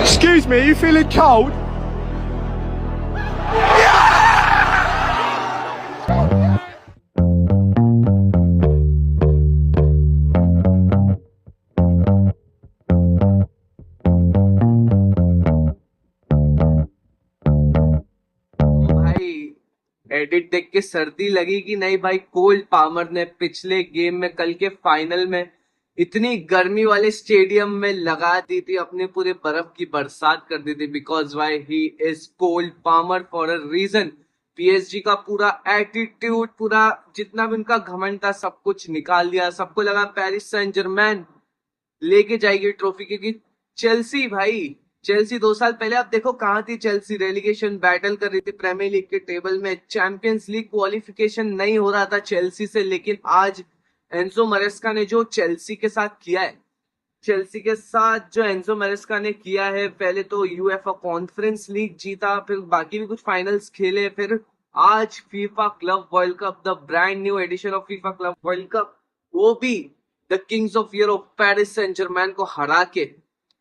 Excuse me, you feeling cold? भाई edit देख के सर्दी लगी कि नहीं भाई। कोल पामर ने पिछले गेम में, कल के फाइनल में, इतनी गर्मी वाले स्टेडियम में लगा दी थी, अपने पूरे बर्फ की बरसात कर दी थी। Because why he is Cole Palmer for a reason. PSG का पूरा एटीट्यूड, पूरा जितना भी उनका घमंड था, सब कुछ निकाल दिया। सबको लगा पेरिस सेंट जर्मैन लेके जाएगी ट्रॉफी, क्योंकि चेल्सी भाई, चेल्सी 2 साल पहले आप देखो कहाँ थी। चेल्सी रेलिगेशन बैटल कर रही थी प्रीमियर लीग के टेबल में, चैंपियंस लीग क्वालिफिकेशन नहीं हो रहा था चेल्सी से। लेकिन आज एंजो मरेस्का ने जो चेल्सी के साथ किया है, चेल्सी के साथ जो एंजो मरेस्का ने किया है, पहले तो यूएफए कॉन्फ्रेंस लीग जीता, फिर बाकी भी कुछ फाइनल्स खेले, फिर आज FIFA club world cup, the brand new edition of FIFA club world cup, वो भी the kings of Europe Paris Saint Germain को हरा के,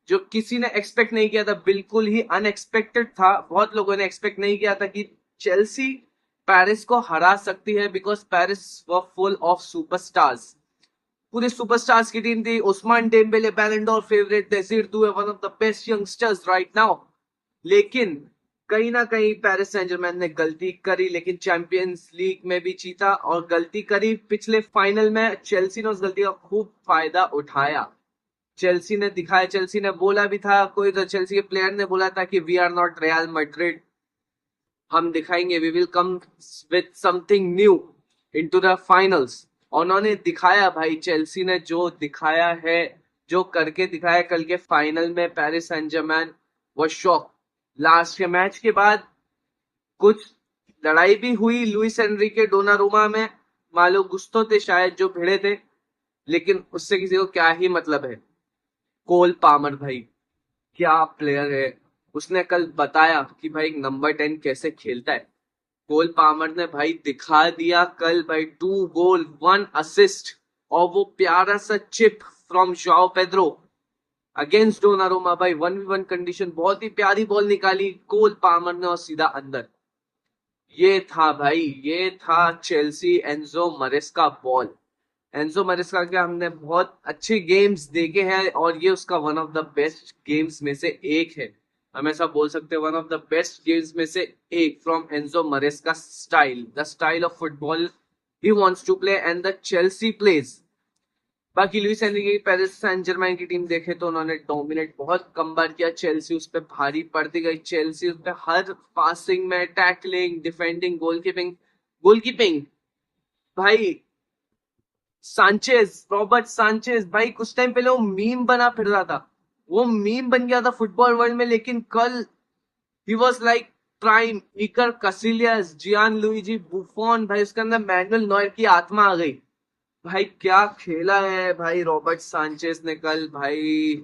जो किसी ने एक्सपेक्ट नहीं किया था, बिल्कुल ही अनएक्सपेक्टेड था। बहुत लोगों ने एक्सपेक्ट नहीं किया था कि चेल्सी पेरिस को हरा सकती है, because Paris were full of superstars. पूरे सुपरस्टार्स की टीम थी। Ousmane Dembele Ballon d'Or favourite, Desire Doue one of the best youngsters right now. लेकिन कहीं ना कहीं पेरिस सेंट जर्मैन ने गलती करी, लेकिन चैंपियंस लीग में भी जीता, और गलती करी पिछले फाइनल में। चेल्सी ने उस गलती का खूब फायदा उठाया। चेल्सी ने दिखाया, चेल्सी ने बोला भी था, कोई तो चेल्सी के प्लेयर ने बोला था कि we are not Real Madrid, हम दिखाएंगे, we will come with something new into the finals. उन्होंने दिखाया भाई, चेल्सी ने जो दिखाया है, जो करके दिखाया कल के फाइनल में, पेरिस सेंट जर्मैन वो शॉक। लास्ट के मैच के बाद कुछ लड़ाई भी हुई लुइस एनरिके डोनारुमा में, मालो गुस्तो थे शायद जो भिड़े थे, लेकिन उससे किसी को क्या ही मतलब है। कोल पामर भाई क्या प्लेयर है। उसने कल बताया कि भाई नंबर 10 कैसे खेलता है। कोल पामर ने भाई दिखा दिया कल भाई, 2 गोल 1 असिस्ट, और वो प्यारा सा chip from Joao Pedro against Donnarumma भाई, 1v1 कंडीशन, बहुत ही प्यारी बॉल निकाली कोल पामर ने और सीधा अंदर। ये था भाई, ये था चेल्सी एंजो मरेस्का बॉल। एंजो मरेस्का के हमने बहुत अच्छे गेम्स देखे हैं, और ये उसका one of the best games में से एक है। हम ऐसा बोल सकते हैं, one of the best games में से एक, from Enzo Maresca style, the style of football he wants to play and the Chelsea plays. बाकी लुइस एनरिके की पेरिस सेंट जर्मैन की टीम देखे तो उन्होंने डोमिनेट बहुत कम बार किया। चेल्सी उस पर भारी पड़ती गई, चेल्सी उस पर हर पासिंग में, टैकलिंग, डिफेंडिंग, गोलकीपिंग, गोलकीपिंग भाई। सांचेज, रॉबर्ट सांचेज भाई, कुछ टाइम पहले वो मीम बना फिर रहा था, वो मीम बन गया था फुटबॉल वर्ल्ड में, लेकिन कल ही वाज लाइक प्राइम। इकर कसिलियस, जियान लुइजी बुफॉन भाई, उसके अंदर मैनुअल नॉयर की आत्मा आ गई भाई। क्या खेला है भाई रॉबर्ट सांचेज ने कल भाई,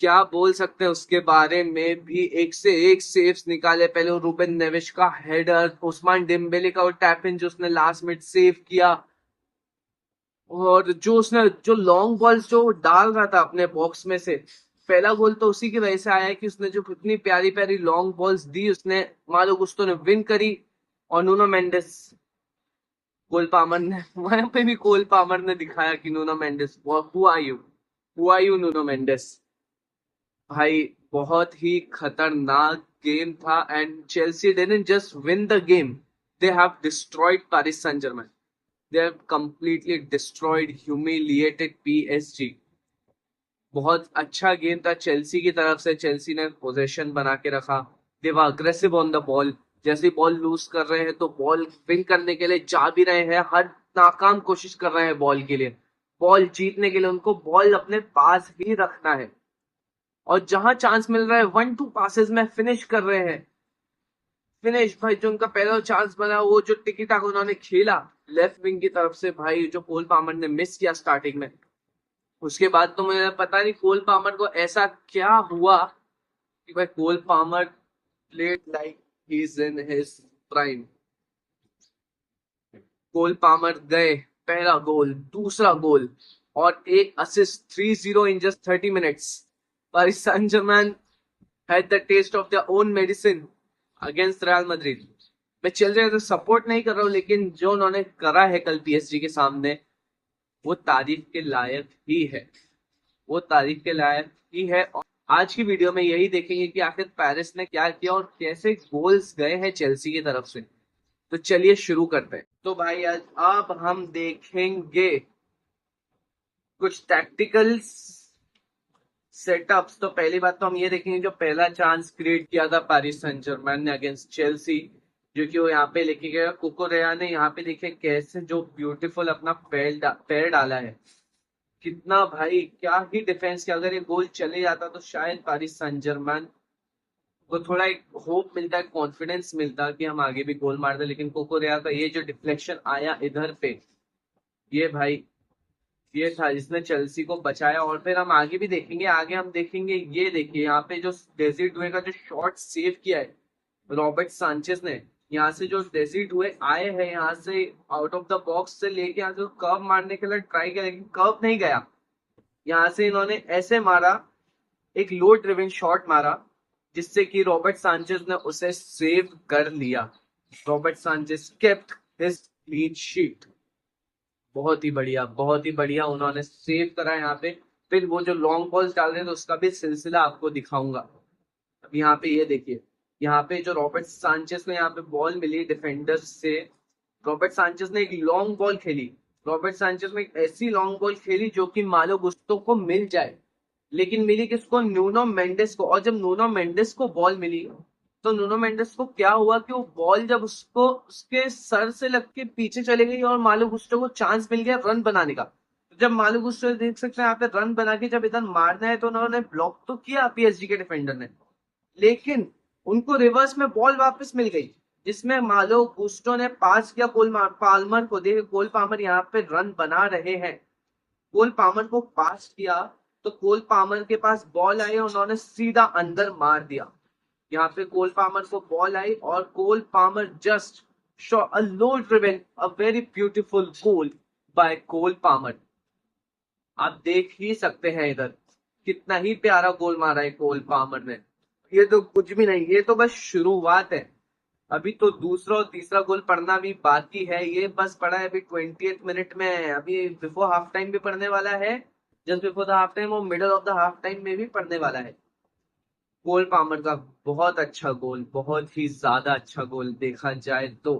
क्या बोल सकते हैं उसके बारे में भी। एक से एक सेव्स निकाले, पहले वो रूबेन नेवेश का हेडर, उस्मान डेम्बेले का वो टैप इन जो उसने लास्ट मिनट सेव किया, और जो उसने जो लॉन्ग बॉल्स जो डाल रहा था अपने बॉक्स में से, पहला गोल तो उसी की वजह से आया है कि उसने जो इतनी प्यारी प्यारी लॉन्ग बॉल्स दी, उसने मालो गुस्तो ने विन करी। और नूनो मेंडेस, कोल पामर ने वहां पे भी कोल पामर ने दिखाया कि Nuno Mendes, who are you, who are you Nuno Mendes. भाई बहुत ही खतरनाक गेम था, and Chelsea didn't just win the game, they have destroyed Paris Saint Germain, they have completely destroyed, humiliated PSG। बहुत अच्छा गेम था Chelsea की तरफ से, चेल्सी ने पोजीशन बना के रखा, दे वर अग्रेसिव ऑन द बॉल। जैसे बॉल लूज कर रहे हैं तो बॉल विन करने के लिए जा भी रहे हैं, हर नाकाम कोशिश कर रहे हैं बॉल के लिए, बॉल जीतने के लिए उनको बॉल अपने पास ही रखना है, और जहां चांस मिल रहा है 1-2 पासेस में फिनिश कर रहे हैं। फिनिश भाई, जो उनका पहला चांस बना, वो जो टिकी टाक उन्होंने खेला लेफ्ट विंग की तरफ से भाई, जो कोल पामर ने मिस किया स्टार्टिंग में, उसके बाद तो मुझे पता नहीं कोल पामर को ऐसा क्या हुआ कि भाई Cole Palmer played like he is in his prime. Cole Palmer गए, पहला गोल, दूसरा गोल, और एक assist, 3-0 in just 30 minutes. Paris Saint-Germain had the taste of their own medicine against Real Madrid. मैं चल रहे तो सपोर्ट नहीं कर रहा हूँ, लेकिन जो उन्होंने करा है कल पीएसजी के सामने वो तारीफ के लायक ही है, वो तारीफ के लायक ही है। और आज की वीडियो में यही देखेंगे कि आखिर पेरिस ने क्या किया और कैसे गोल्स गए हैं चेल्सी की तरफ से। तो चलिए शुरू करते हैं। तो भाई आज अब हम देखेंगे कुछ टैक्टिकल सेटअप्स। तो पहली बात तो हम ये देखेंगे जो पहला चांस क्रिएट किया था पेरिस सेंट जर्मैन ने अगेंस्ट चेल्सी, जो कि वो यहाँ पे लेके गया कुकुरेया ने। यहाँ पे देखिए कैसे जो ब्यूटीफुल अपना पैर डाला है, कितना भाई क्या ही डिफेंस किया। अगर ये गोल चले जाता तो शायद पेरिस सेंट जर्मैन को थोड़ा एक होप मिलता है, कॉन्फिडेंस मिलता कि हम आगे भी गोल मार दे। लेकिन कुकुरेया का ये जो डिफ्लेक्शन आया इधर पे, ये भाई ये था जिसने चेल्सी को बचाया। और फिर हम आगे भी देखेंगे, आगे हम देखेंगे ये देखिए यहाँ पे जो डेजिट हुए का जो शॉट सेव किया है रॉबर्ट सांचेस ने। यहाँ से जो डेजिट हुए आए हैं यहाँ से आउट ऑफ द बॉक्स से लेके यहाँ से कर्व मारने के लिए ट्राई किया, लेकिन कर्व नहीं गया। यहाँ से इन्होंने ऐसे मारा, एक लो ड्रिवन शॉट मारा, जिससे कि रॉबर्ट सांचेस ने उसे सेव कर लिया। Robert Sanchez kept his clean sheet. बहुत ही बढ़िया उन्होंने सेव करा यहाँ पे। फिर वो जो लॉन्ग बॉल्स डाल रहे थे उसका भी सिलसिला आपको दिखाऊंगा। अब यहाँ पे ये देखिए, यहाँ पे जो रॉबर्ट सांचेस ने यहाँ पे बॉल मिली डिफेंडर्स से, रॉबर्ट सांचेस ने एक लॉन्ग बॉल खेली। रॉबर्ट सांचेस ने एक ऐसी लॉन्ग बॉल खेली जो कि मालो गुस्टो को मिल जाए, लेकिन मिली किसको? न्यूनो मेंडेस को। और जब न्यूनो मेंडेस को बॉल मिली तो न्यूनो मेंडेस को क्या हुआ कि वो बॉल जब उसको उसके सर से लग के पीछे चले गई और मालो गुस्टो को चांस मिल गया रन बनाने का। तो जब मालो गुस्टो देख सकते हैं यहाँ पे रन बना के जब इधर मारना है तो उन्होंने ब्लॉक तो किया पीएसजी के डिफेंडर ने, लेकिन उनको रिवर्स में बॉल वापस मिल गई, जिसमें मालो गुस्टो ने पास किया पाल्मर को। देखिए कोल पाल्मर यहाँ पे रन बना रहे हैं, कोल पाल्मर को पास किया तो कोल पाल्मर के पास बॉल आई और उन्होंने सीधा अंदर मार दिया। यहाँ पे कोल पाल्मर को बॉल आई और Cole Palmer just shot a low driven a very beautiful goal by Cole Palmer. आप देख ही सकते हैं इधर कितना ही प्यारा गोल मारा है कोल पाल्मर ने। ये तो कुछ भी नहीं, ये तो बस शुरुआत है। अभी तो दूसरा और तीसरा गोल पड़ना भी बाकी है। ये बस पड़ा है अभी 20th मिनट में, अभी बिफोर हाफ टाइम भी पड़ने वाला है। Just before the half time और middle of the half time में भी पड़ने वाला है। कोल पाल्मर का बहुत अच्छा गोल, बहुत ही ज्यादा अच्छा गोल देखा जाए तो।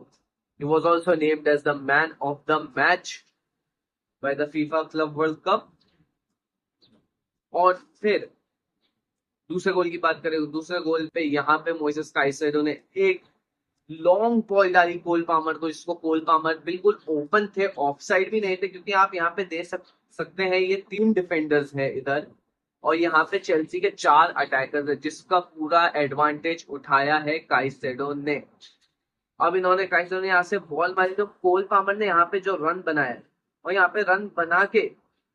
He was also named as the man of the match by the FIFA Club World Cup। और फिर दूसरे गोल की बात करें तो दूसरे गोल पे यहाँ पे मोइसेस काइसेडो ने एक लॉन्ग बॉल डाली कोल पाल्मर को, जिसको कोल पाल्मर बिल्कुल ओपन थे, ऑफ साइड भी नहीं थे, क्योंकि आप यहाँ पे देख सकते हैं ये 3 डिफेंडर्स है इधर और यहाँ पे चेल्सी के 4 अटैकर्स है, जिसका पूरा एडवांटेज उठाया है काइसेडो ने। अब इन्होंने काइसेडो ने यहाँ से बॉल मारी तो कोल पाल्मर ने यहाँ पे जो रन बनाया और यहाँ पे रन बना के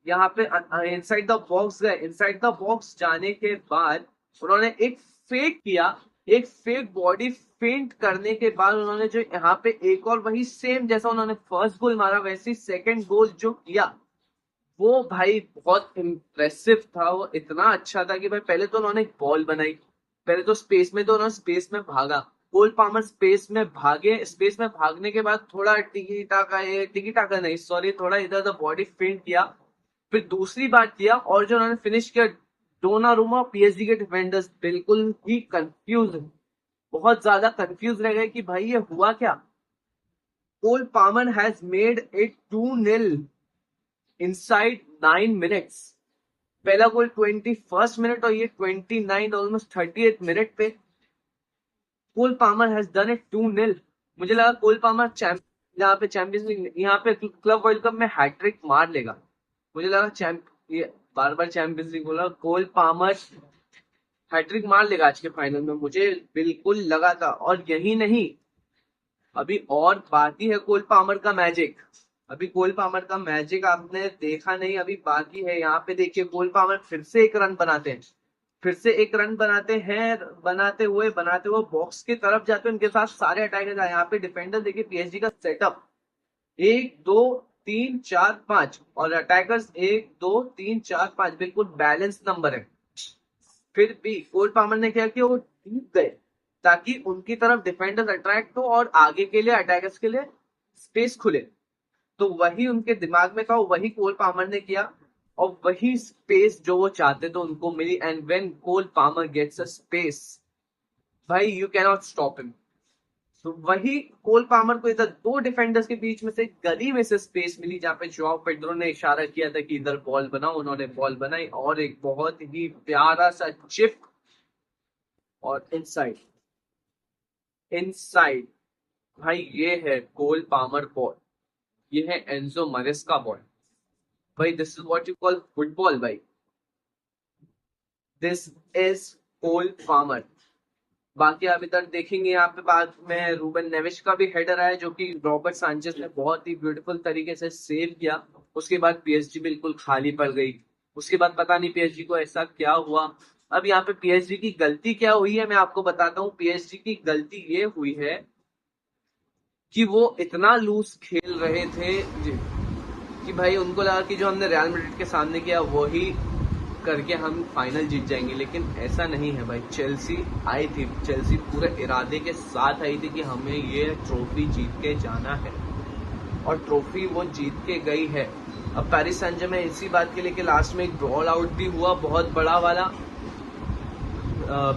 यहाँ पे इनसाइड द बॉक्स गए। इनसाइड द बॉक्स जाने के बाद उन्होंने एक फेक किया, एक फेक बॉडी फेंट करने के बाद उन्होंने जो यहाँ पे एक और वही सेम जैसा उन्होंने फर्स्ट गोल मारा वैसे सेकंड गोल जो किया वो भाई बहुत इम्प्रेसिव था। वो इतना अच्छा था कि भाई पहले तो उन्होंने बॉल बनाई, पहले तो स्पेस में, तो उन्होंने स्पेस में भागा, कोल पाल्मर स्पेस में भागे, स्पेस में भागने के बाद थोड़ा टिकी टाका नहीं सॉरी थोड़ा इधर उधर बॉडी फेंट किया, फिर दूसरी बात किया और जो उन्होंने फिनिश किया। डोनारुमा और पीएसजी के डिफेंडर्स बिल्कुल ही कंफ्यूज, बहुत ज्यादा कंफ्यूज रह गए कि भाई ये हुआ क्या। Cole Palmer has made it 2-0 inside 9 minutes. पहला गोल 21st मिनट और ये 29 ऑलमोस्ट 30th मिनट पे कोल पाल्मर हैज डन इट 2-0। मुझे लगा कोल पाल्मर यहाँ पे चैंपियंस लीग, यहाँ पे क्लब वर्ल्ड कप में हैट्रिक मार लेगा। मुझे लगा ये बार बार चैंपियंस लीग बोला, कोल पाल्मर हैट्रिक मार लेगा आज के फाइनल में, मुझे बिल्कुल लगा था। और यही नहीं, अभी और बाकी है कोल पाल्मर का मैजिक। अभी कोल पाल्मर का मैजिक आपने देखा नहीं, अभी बाकी है। यहाँ पे देखिए कोल पाल्मर फिर से एक रन बनाते हैं, फिर से एक रन बनाते हैं, बनाते हुए बॉक्स की तरफ जाते हैं, उनके साथ सारे अटैकर। यहाँ पे डिफेंडर देखिए पीएसजी का सेटअप 1 2 3 4 5 और अटैकर्स 1 2 3 4 5 बिल्कुल बैलेंस नंबर है। फिर भी कोल पामर ने क्या किया, वो डीप गए ताकि उनकी तरफ डिफेंडर्स अट्रैक्ट हो और आगे के लिए अटैकर्स के लिए स्पेस खुले। तो वही उनके दिमाग में था, वही कोल पामर ने किया और वही स्पेस जो वो चाहते थे उनको मिली। And when Cole Palmer gets a space, भाई you can not stop him. तो वही कोल पामर को इधर दो डिफेंडर्स के बीच में से गली में से स्पेस मिली, जहां पे जोआओ पेड्रो ने इशारा किया था कि इधर बॉल बनाओ, उन्होंने बॉल बनाई और एक बहुत ही प्यारा सा चिप और इनसाइड इनसाइड। भाई ये है कोल पामर बॉल, ये है एंजो मरेस्का बॉल। भाई this is what you call football भाई, दिस इज कोल पामर। बाकी आप इधर देखेंगे यहाँ पे बाद में रूबन नेविश का भी हेडर आया जो कि रॉबर्ट सांचेज ने बहुत ही ब्यूटीफुल तरीके से सेव किया। उसके बाद पीएसजी बिल्कुल खाली पड़ गई। उसके बाद पता नहीं पीएसजी को ऐसा क्या हुआ। अब यहाँ पे पीएसजी की गलती क्या हुई है मैं आपको बताता हूँ। पीएसजी की गलती ये हुई है कि वो इतना लूज खेल रहे थे कि भाई उनको लगा कि जो हमने रियल मैड्रिड के सामने किया वही करके हम फाइनल जीत जाएंगे, लेकिन ऐसा नहीं है भाई। चेल्सी आई थी, चेल्सी पूरे इरादे के साथ आई थी कि हमें ये ट्रॉफी जीत के जाना है और ट्रॉफी वो जीत के गई है। अब पेरिस सैन जर्मेन इसी बात के लिए कि लास्ट में एक ब्रॉल आउट भी हुआ बहुत बड़ा वाला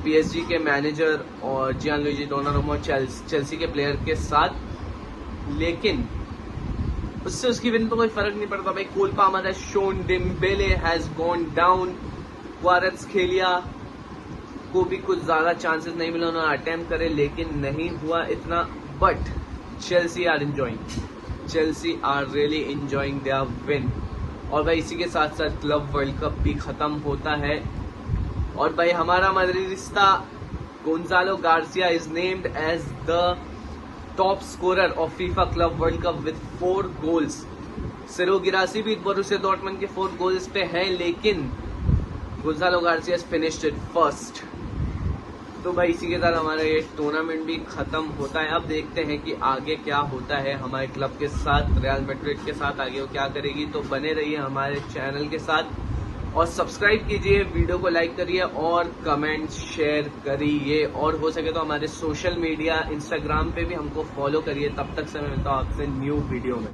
पीएसजी के मैनेजर और जियानलुइजी डोनारुमा चेल्सी के प्लेयर के साथ, लेकिन उससे उसकी विन तो कोई फर्क नहीं पड़ता भाई। Cole Palmer has shown, Dembele has gone down, Kvaratskhelia को भी कुछ ज्यादा चांसेस नहीं मिले, उन्होंने अटेम्प्ट करे लेकिन नहीं हुआ इतना। But Chelsea are really enjoying their win. और भाई इसी के साथ साथ क्लब वर्ल्ड कप भी खत्म होता है और भाई हमारा Madridista Gonzalo Garcia is named as the top scorer of FIFA club world cup with 4 goals. Ciro Guirassy भी बोरुसिया डॉर्टमंड के 4 गोल्स पे है, लेकिन Gonzalo Garcia finished it first. तो भाई इसी के साथ हमारा ये टूर्नामेंट भी खत्म होता है। अब देखते हैं कि आगे क्या होता है हमारे क्लब के साथ, रियल मैड्रिड के साथ आगे वो क्या करेगी। तो बने रहिए हमारे चैनल के साथ और सब्सक्राइब कीजिए, वीडियो को लाइक करिए और कमेंट शेयर करिए और हो सके तो हमारे सोशल मीडिया इंस्टाग्राम पे भी हमको फॉलो करिए। तब तक से मैं मिलता हूँ आपसे न्यू वीडियो में।